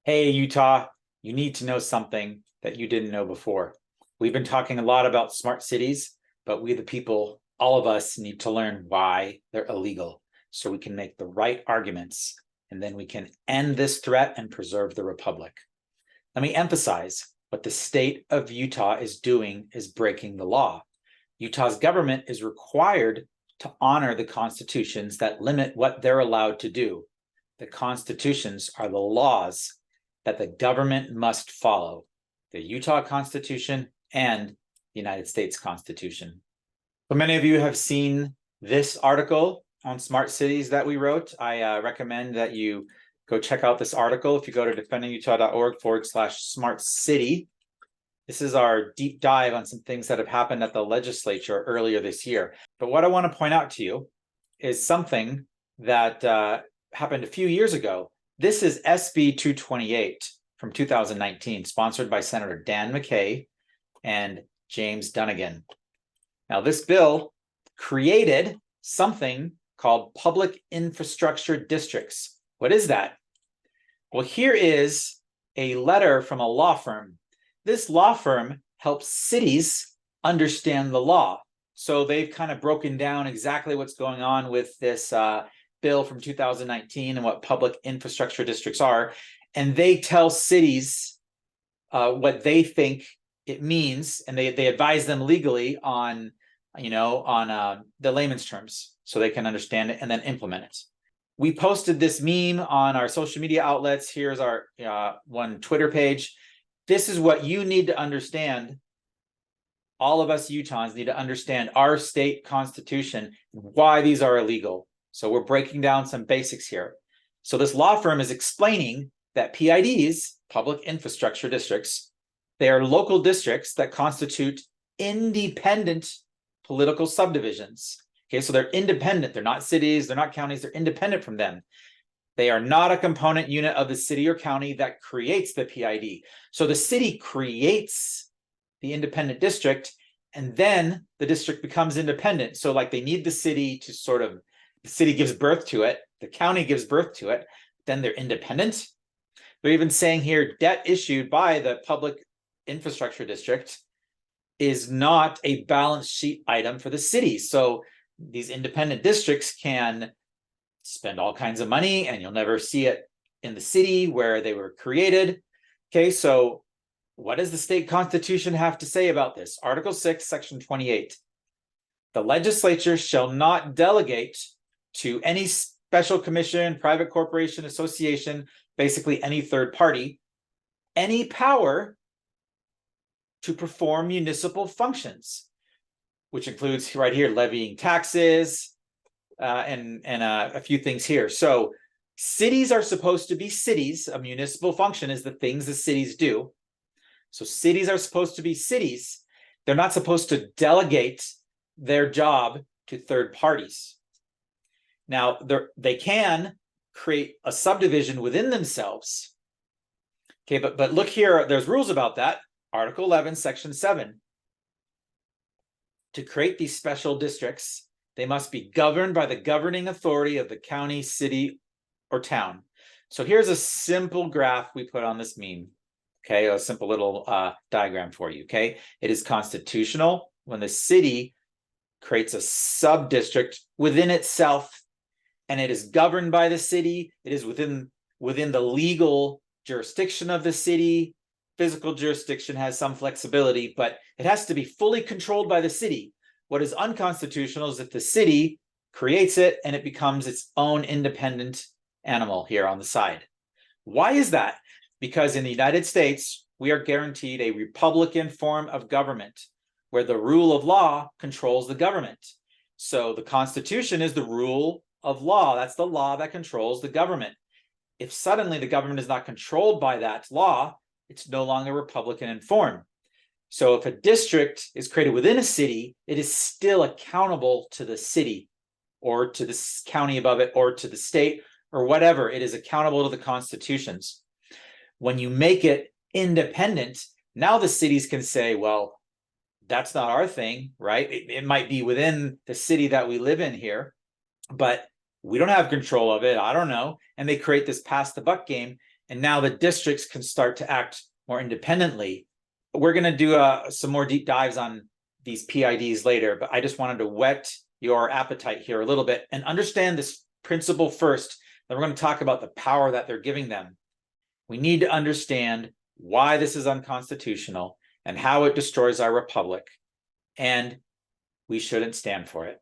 Hey, Utah, you need to know something that you didn't know before. We've been talking a lot about smart cities, but we, the people, all of us need to learn why they're illegal so we can make the right arguments and then we can end this threat and preserve the republic. Let me emphasize what the state of Utah is doing is breaking the law. Utah's government is required to honor the constitutions that limit what they're allowed to do. The constitutions are the laws that the government must follow, the Utah Constitution and the United States Constitution. So many of you have seen this article on smart cities that we wrote. I recommend that you go check out this article. If you go to defendingutah.org/smart city, this is our deep dive on some things that have happened at the legislature earlier this year. But what I want to point out to you is something that happened a few years ago. This is SB 228 from 2019, sponsored by Senator Dan McKay and James Dunnigan. Now, this bill created something called public infrastructure districts. What is that? Well, here is a letter from a law firm. This law firm helps cities understand the law. So they've kind of broken down exactly what's going on with this bill from 2019 and what public infrastructure districts are. And they tell cities what they think it means, and they advise them legally on, the layman's terms so they can understand it and then implement it. We posted this meme on our social media outlets. Here's our one Twitter page. This is what you need to understand. All of us Utahns need to understand our state constitution, why these are illegal. So we're breaking down some basics here. So this law firm is explaining that PIDs, public infrastructure districts, they are local districts that constitute independent political subdivisions. Okay, so they're independent. They're not cities, they're not counties, they're independent from them. They are not a component unit of the city or county that creates the PID. So the city creates the independent district, and then the district becomes independent. So like they need the city to the city gives birth to it, the county gives birth to it, then they're independent. They're even saying here, debt issued by the public infrastructure district is not a balance sheet item for the city. So these independent districts can spend all kinds of money and you'll never see it in the city where they were created. Okay, so what does the state constitution have to say about this? Article 6, Section 28. The legislature shall not delegate to any special commission, private corporation, association, basically any third party, any power to perform municipal functions, which includes right here levying taxes and a few things here. So cities are supposed to be cities. A municipal function is the things the cities do. So cities are supposed to be cities. They're not supposed to delegate their job to third parties. Now, they can create a subdivision within themselves. Okay, but look here, there's rules about that. Article 11, Section 7. To create these special districts, they must be governed by the governing authority of the county, city, or town. So here's a simple graph we put on this meme. Okay, a simple little diagram for you. Okay, it is constitutional when the city creates a sub-district within itself, and it is governed by the city. It is within the legal jurisdiction of the city. Physical jurisdiction has some flexibility, but it has to be fully controlled by the city. What is unconstitutional is if the city creates it and it becomes its own independent animal here on the side. Why is that? Because in the United States, we are guaranteed a republican form of government where the rule of law controls the government. So the Constitution is the rule of law. That's the law that controls the government. If suddenly the government is not controlled by that law, it's no longer republican in form. So if a district is created within a city, it is still accountable to the city or to the county above it or to the state or whatever. It is accountable to the constitutions. When you make it independent, now the cities can say, well, that's not our thing, right? It might be within the city that we live in here, but we don't have control of it. I don't know. And they create this pass the buck game. And now the districts can start to act more independently. We're going to do some more deep dives on these PIDs later, but I just wanted to whet your appetite here a little bit and understand this principle first. Then we're going to talk about the power that they're giving them. We need to understand why this is unconstitutional and how it destroys our republic, and we shouldn't stand for it.